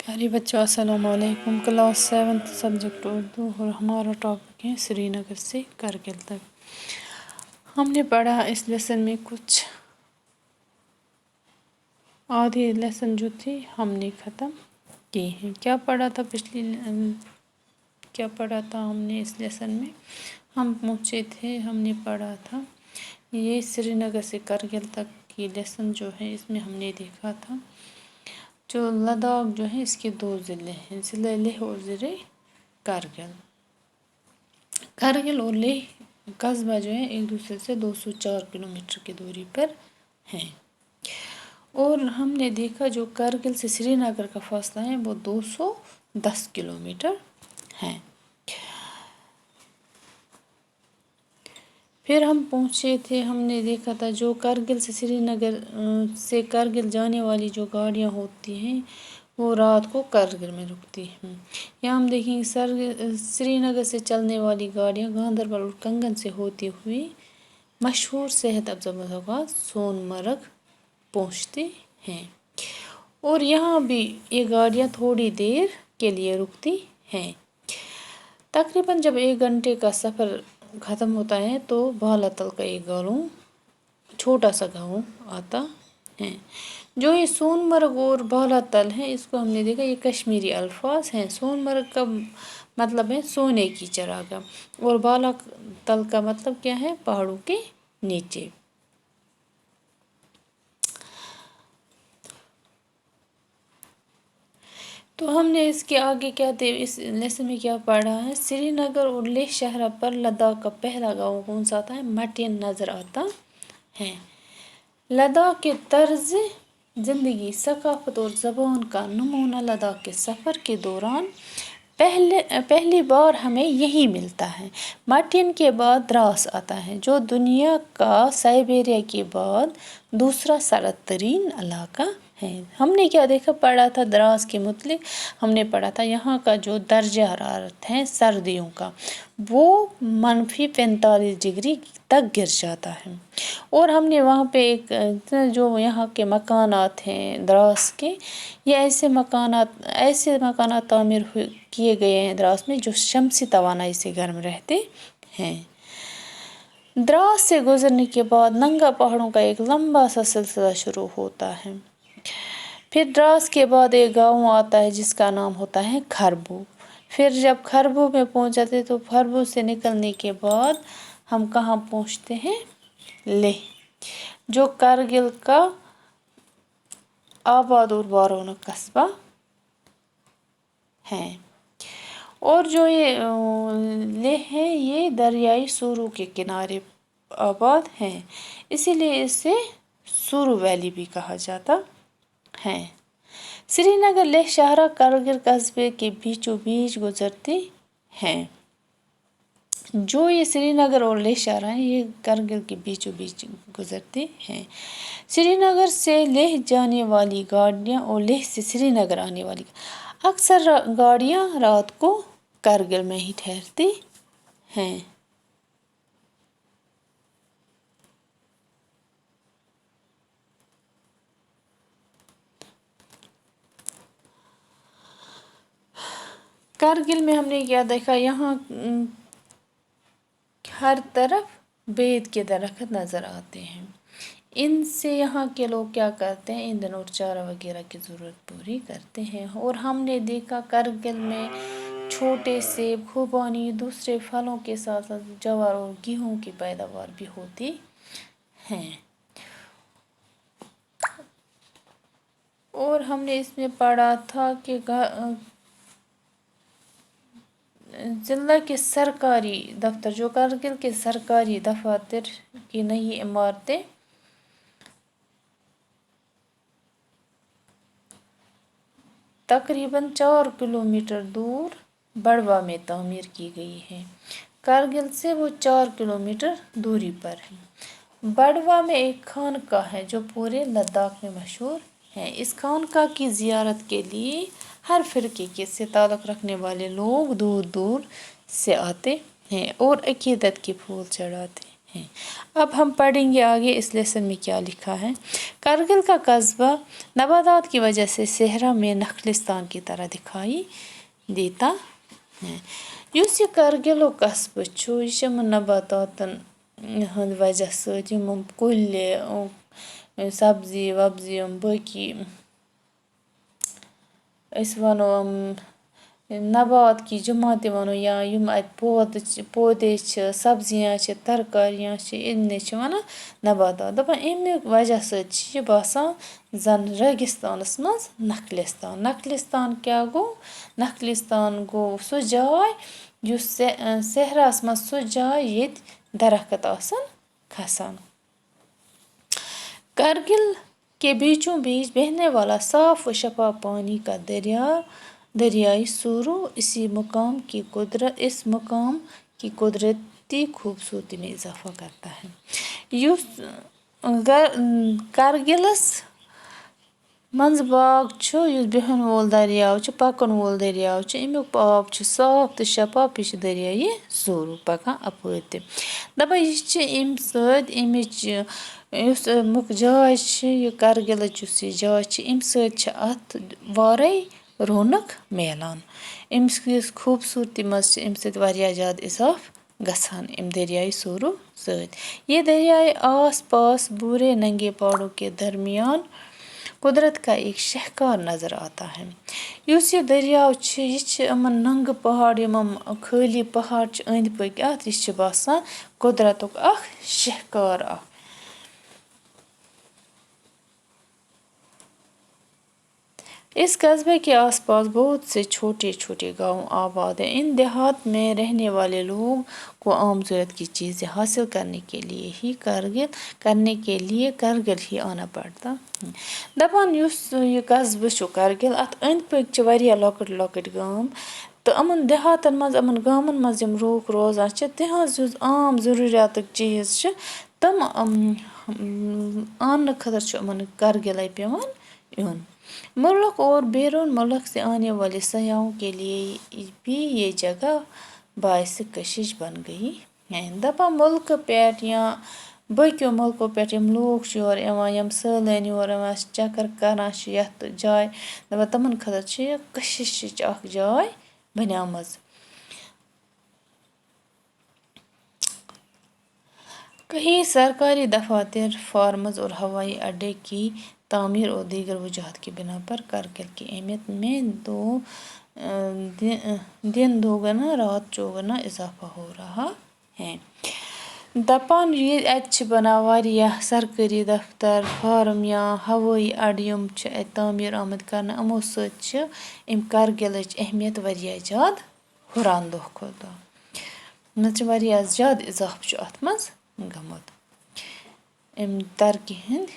پیارے بچوں السلام علیکم۔ کلاس 7 سبجیکٹ اردو اور ہمارا ٹاپک ہے سری نگر سے کرگل تک۔ ہم نے پڑھا اس لیسن میں کچھ آدھے لیسن جو تھے ہم نے ختم کیے ہیں۔ کیا پڑھا تھا ہم نے اس لیسن میں؟ ہم پہنچے تھے، ہم نے پڑھا تھا یہ سری نگر سے کرگل تک کی لیسن جو ہے، اس میں ہم نے دیکھا تھا جو لداخ جو ہے اس کے 2 ضلع ہیں، ضلع لیہ اور ضلع کرگل۔ کرگل اور لیہ قصبہ جو ہے ایک دوسرے سے 204 کلومیٹر کی دوری پر ہیں، اور ہم نے دیکھا جو کرگل سے سری نگر کا فاصلہ ہے وہ 210 کلومیٹر ہے۔ پھر ہم پہنچے تھے، ہم نے دیکھا تھا جو کرگل سے سری نگر سے کرگل جانے والی جو گاڑیاں ہوتی ہیں وہ رات کو کرگل میں رکتی ہیں۔ یہاں ہم دیکھیں گے سری نگر سے چلنے والی گاڑیاں گاندربل اور کنگن سے ہوتی ہوئی مشہور صحت افزا مقامات سون مرگ پہنچتے ہیں، اور یہاں بھی یہ گاڑیاں تھوڑی دیر کے لیے رکتی ہیں۔ تقریباً جب 1 گھنٹے کا سفر ختم ہوتا ہے تو بالاتل کا ایک چھوٹا سا گاؤں آتا ہے۔ جو یہ سون مرگ اور بالاتل ہے، اس کو ہم نے دیکھا یہ کشمیری الفاظ ہیں۔ سون مرگ کا مطلب ہے سونے کی چراگاہ، اور بالاتل کا مطلب کیا ہے؟ پہاڑوں کے نیچے۔ تو ہم نے اس کے آگے کیا تھے، اس لیسن میں کیا پڑھا ہے؟ سری نگر اور لیہ شہرہ پر لداخ کا پہلا گاؤں کون سا آتا ہے؟ مٹین نظر آتا ہے۔ لداخ کے طرز زندگی، ثقافت اور زبان کا نمونہ لداخ کے سفر کے دوران پہلی بار ہمیں یہی ملتا ہے۔ مٹین کے بعد دراس آتا ہے جو دنیا کا سائبیریا کے بعد دوسرا سرد ترین علاقہ ہے۔ ہم نے کیا دیکھا پڑھا تھا دراس کے متعلق؟ ہم نے پڑھا تھا یہاں کا جو درجہ حرارت ہے سردیوں کا وہ -45 ڈگری تک گر جاتا ہے، اور ہم نے وہاں پہ جو یہاں کے مکانات ہیں دراس کے، یہ ایسے مکانات تعمیر کیے گئے ہیں دراس میں جو شمسی توانائی سے گرم رہتے ہیں۔ دراس سے گزرنے کے بعد ننگا پہاڑوں کا ایک لمبا سا سلسلہ شروع ہوتا ہے۔ پھر دراس کے بعد ایک گاؤں آتا ہے جس کا نام ہوتا ہے کھربو۔ پھر جب کھربو میں پہنچ جاتے تو کھربو سے نکلنے کے بعد ہم کہاں پہنچتے ہیں؟ لیہ، جو کرگل کا آباد اور بارونہ قصبہ ہے، اور جو یہ لیہ ہے یہ دریائے سورو کے کنارے آباد ہے، اسی لیے اسے سورو ویلی بھی کہا جاتا ہے۔ سری نگر لیہ شہرہ کرگل قصبے کے بیچوں بیچ گزرتے ہیں۔ جو یہ سری نگر اور لیہ شہرہ ہیں یہ کرگل کے بیچوں بیچ گزرتے ہیں۔ سری نگر سے لیہ جانے والی گاڑیاں اور لیہ سے سری نگر آنے والی اکثر گاڑیاں رات کو کرگل میں ہی ٹھہرتی ہیں۔ کرگل میں ہم نے کیا دیکھا؟ یہاں ہر طرف بید کے درخت نظر آتے ہیں، ان سے یہاں کے لوگ کیا کرتے ہیں؟ ایندھن اور چارہ وغیرہ کی ضرورت پوری کرتے ہیں۔ اور ہم نے دیکھا کرگل میں چھوٹے سیب، خوبانی، دوسرے پھلوں کے ساتھ ساتھ جوار اور گیہوں کی پیداوار بھی ہوتی ہے۔ اور ہم نے اس میں پڑھا تھا کہ ضلع کے سرکاری دفتر، جو کرگل کے سرکاری دفاتر کی نئی عمارتیں تقریباً 4 کلومیٹر دور بڑوا میں تعمیر کی گئی ہیں۔ کرگل سے وہ 4 کلومیٹر دوری پر ہے۔ بڑوا میں ایک خانقاہ ہے جو پورے لداخ میں مشہور ہے۔ اس خانقاہ کی زیارت کے لیے ہر فرقے سے تعلق رکھنے والے لوگ دور دور سے آتے ہیں اور عقیدت کے پھول چڑھاتے ہیں۔ اب ہم پڑھیں گے آگے اس لیسن میں کیا لکھا ہے۔ کرگل کا قصبہ نباتات کی وجہ سے صحرا میں نخلستان کی طرح دکھائی دیتا ہے۔ یُس یہ کرگل قصبہ چھُ یہ چھُ یِمن نباتاتن ہٕنٛدِ وجہ سۭتۍ یِم کُلۍ سبزی وبزی یِم باقی أسۍ وَنو نبات کی جماعتہِ وَنو یا یِم اَتہِ پودے چھِ سبزیاں چھِ ترکاریاں چھِ اِننے چھِ وَنان نباتات دَپان اَمہِ وجہ سۭتۍ چھِ یہِ باسان زَن ریگِستانَس منٛز نخلِستان۔ نخلِستان کیٛاہ گوٚو؟ نخلِستان گوٚو سُہ جاے یُس صحراہَس منٛز سُہ جاے ییٚتہِ درخت آسان کھسان۔ کرگل کے بیچوں بیچ بہنے والا صاف و شفاف پانی کا دریائے سورو اس مقام کی قدرتی خوبصورتی میں اضافہ کرتا ہے۔ یُس کرگلس منٛز باغ چھُ یُس بیٚہن وول دٔریاو چھُ پَکن وول دٔریاو چھُ اَمیُک آب چھُ صاف تہٕ شفاف یہِ چھُ دٔریایہِ سورو پَکان اَپٲرۍ تہِ دَپان یہِ چھِ اَمہِ سۭتۍ اَمِچ یُس اَمیُک جاے چھِ یہِ کرگلٕچ یُس یہِ جاے چھِ اَمہِ سۭتۍ چھِ اَتھ وارَے رونق میلان۔ أمِس یُس خوٗبصوٗرتی منٛز چھِ اَمہِ سۭتۍ واریاہ زیادٕ اضافہٕ گژھان اَمہِ دٔریایہِ سورو سۭتۍ۔ یہ دریائے آس پاس بورے ننگے پہاڑوں کے درمیان قدرت کا ایک شاہکار نظر آتا ہے۔ یُس یہِ دٔریاو چھِ یہِ چھِ یِمن ننگہٕ پہاڑ یِم خٲلی پہاڑ چھِ أنٛدۍ پٔکۍ اَتھ یہِ چھِ باسان قدرتُک اکھ شاہکار اکھ۔ اس قصبے کے آس پاس بہت سے چھوٹے چھوٹے گاؤں آباد ہیں۔ ان دیہات میں رہنے والے لوگوں کو عام ضرورت کی چیزیں حاصل کرنے کے لیے کرگل ہی آنا پڑتا ہے۔ دَپان یُس یہِ قصبہٕ چھُ کرگل اَتھ أنٛدۍ پٔکۍ چھِ واریاہ لۄکٕٹۍ لۄکٕٹۍ گام تہٕ یِمن دیہاتن منٛز یِمن گامن منٛز یِم لوٗکھ روزان چھِ تِہنٛز یُس عام ضروٗریاتٕکۍ چیٖز چھِ تِم آننہٕ خٲطرٕ چھُ یِمن کرگلے پیٚوان یُن۔ ملک اور بیرون ملک سے آنے والے سیاحوں کے لیے بھی یہ جگہ باعث کشش بن گئی ہے۔ دَپان مُلکہٕ پٮ۪ٹھ یا باقیو مُلکو پٮ۪ٹھ یِم لوٗکھ چھِ یور یِوان یِم سٲلٲنۍ یور یِوان چکر کران چھِ یَتھ جایہِ دَپان تِمن خٲطرٕ چھِ یہِ کششٕچ اکھ جاے بنیمٕژ۔ کہیں سرکاری دفاتر فارمز اور ہوائی اڈے کی تعمیر اور دیگر وجوہات کی بنا پر کرگل کی اہمیت میں دن دوگنا رات چوگنا اضافہ ہو رہا ہے۔ دَپان یہِ اَتہِ چھِ بنان واریاہ سرکٲری دفتر فارم یا ہوٲیی اڈٕ یِم چھِ اَتہِ تعمیٖر آمٕتۍ کرنہٕ یِمو سۭتۍ چھِ اَمہِ کرگلٕچ اہمیت واریاہ زیادٕ ہُران دۄہ کھۄتہٕ دۄہ۔ نہ چھِ واریاہ زیادٕ اضافہٕ چھُ اَتھ منٛز گوٚمُت اَمہِ ترقی ہٕنٛدۍ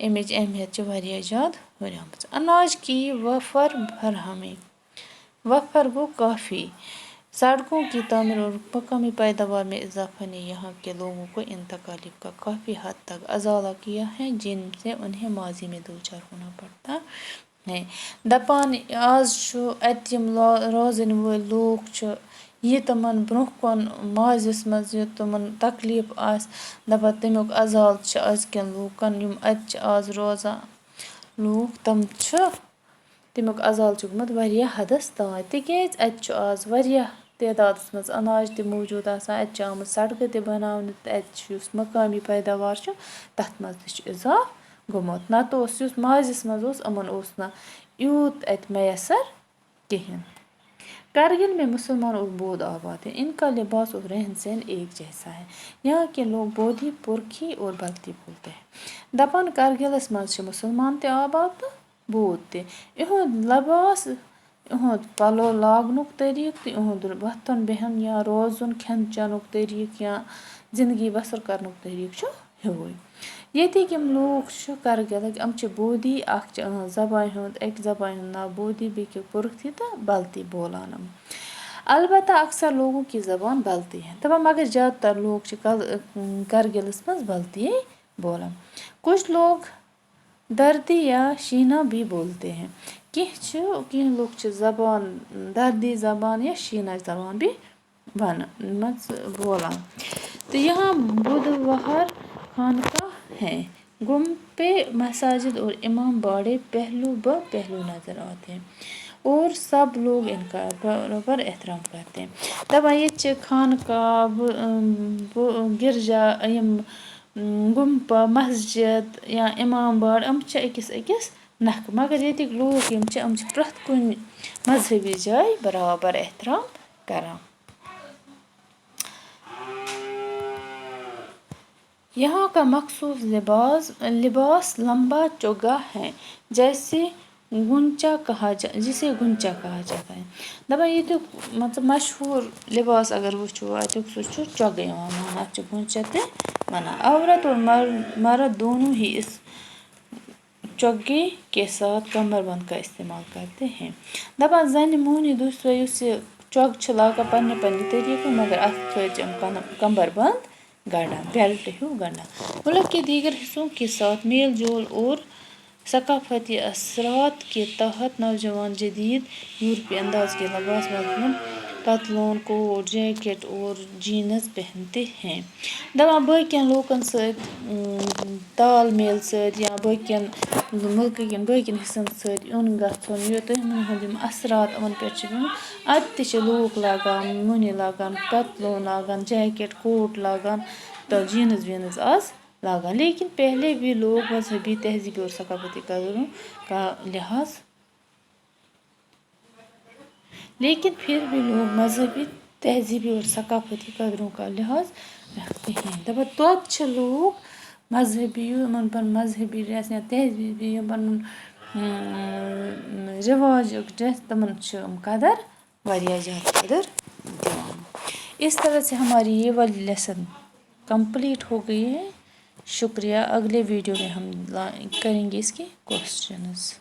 اَمِچ اہمیت چھِ واریاہ زیادٕ ہُریمٕژ۔ اناج کی وفر فراہمی وفر گوٚو کافی سڑکوں کی تعمیر اور مقامی پیداوار میں اضافہ نے یہاں کے لوگوں کو ان تکالیف کا کافی حد تک ازالہ کیا ہے جن سے انہیں ماضی میں دوچار ہونا پڑتا ہے۔ دَپان آز چھُ اَتہِ یِم روزن وٲلۍ لوٗکھ چھِ یہِ تِمن برونٛہہ کُن ماضیَس منٛز یہِ تِمن تکلیٖف آسہِ دَپان تمیُک ازالہٕ چھِ أزکٮ۪ن لوٗکن یِم اَتہِ چھِ آز روزان لوٗکھ تِم چھِ تمیُک ازالہٕ چھُ گوٚمُت واریاہ حدس تانۍ تِکیٛازِ اَتہِ چھُ آز واریاہ تعدادس منٛز اناج تہِ موٗجوٗد آسان اَتہِ چھِ آمٕژ سڑکہٕ تہِ بناونہٕ تہٕ اَتہِ چھُ یُس مقٲمی پیداوار چھُ تتھ منٛز تہِ چھُ اضافہٕ گوٚمُت نتہٕ اوس یُس ماضیَس منٛز اوس یِمن اوس نہٕ یوٗت اَتہِ میسر کِہیٖنۍ۔ کرگل میں مسلمان اور بودھ آباد ہیں۔ ان کا لباس اور رہن سہن ایک جیسا ہے۔ یہاں کے لوگ بودھی پرکھی اور بلتی بولتے ہیں۔ دَپان کرگلس منٛز چھِ مُسلمان تہِ آباد تہٕ بودھ تہِ۔ یِہُنٛد لباس یِہُنٛد پلو لاگنُک طریٖقہٕ تہٕ یِہُنٛد وۄتھُن بیٚہُن یا روزُن کھٮ۪ن چٮ۪نُک طریٖقہٕ یا زندگی بسر کرنُک طریٖقہٕ چھُ ہیوُے۔ ییٚتِکۍ یِم لوٗکھ چھِ کرگلٕکۍ یِم چھِ بودھی اکھ چھِ یِہنٛز زبانہِ ہُنٛد اَکہِ زبانہِ ہُنٛد ناو بودھی بیٚکہِ پُرکھی تہٕ بلتی بولان یِم۔ البتہ اکثر لوگوں کی زبان بلتی ہے۔ دَپان مگر زیادٕ تر لوگ چھِ کرگلس منٛز بلتی بولان۔ کچھ لوگ دردی یا شینا بھی بولتے ہیں۔ کینٛہہ لوٗکھ چھِ زبان دردی زبان یا شینا زبان بھی بولان. تو یہاں بدھوار خانقاہ ہیں. گنبد پہ مساجد اور امام باڑے پہلو بہ پہلو نظر آتے ہیں اور سب لوگ ان کا برابر احترام کرتے ہیں. دپان یہ خانقاہ گرجا یم گمپا مسجد یا امام باڑ یم أکس نکھٕ مگر ییٚتِکۍ لوٗکھ یم چھِ پرٛٮ۪تھ کُنہِ مذہبی جایہِ برابر احترام کران. یہاں کا مخصوص لباس لمبا چوگا ہے جسے گنچا کہا جاتا ہے. دپان ییٚتیُک مطلب مشہوٗر لباس اگر وٕچھو اتیُک سُہ چھُ چوگے یِوان ماننہٕ. اتھ چھُ گنچا تہِ ونان. عورت اور مرد دونوں ہی اس چوگے کے ساتھ کمر بند کا استعمال کرتے ہیں. دپان زنہِ موہنی دوسرے یُس یہِ چوگہٕ چھِ لاگان پننہِ طریٖقہٕ مگر اتھ سۭتۍ چھِ یِم کمر بند گڑان بیلٹ ہیوٗ گڑان. ملک کے دیگر حصوں کے ساتھ میل جول اور ثقافتی اثرات کے تحت نوجوان جدید یورپی انداز کے لباس مثلاً پتلون کوٹ جیکٹ اور جینز پہنتے ہیں. دپان باقین لوٗکن سۭتۍ تال میل سۭتۍ یا باقین ملکہٕ کٮ۪ن باقین حصن سۭتۍ یُن گژھُن تِمن ہُنٛد یِم اثرات یِمن پٮ۪ٹھ چھِ پیٚومٕتۍ اتہِ تہِ چھِ لوٗکھ لاگان مۄنہِ لاگان پتلوٗن لاگان جیکٹ کوٹ لاگان تو جینز وینز آز لاگان. لیکن پہلے بھی لوگ مذہبی تہذیبی اور ثقافتی قدروں کا لحاظ رکھتے ہیں. دپان توتہِ چھِ لوٗکھ مذہبی یِمن پنُن مذہبی ڈریس یا تہذیبی پنُن رواجُک ڈریس تِمن چھِ یِم قدر واریاہ زیادٕ قدر دِوان. اس طرح سے ہماری یہ والی لیسن کمپلیٹ ہو گئی ہے. شکریہ. اگلے ویڈیو میں ہم کریں گے اس کے کوشچنز.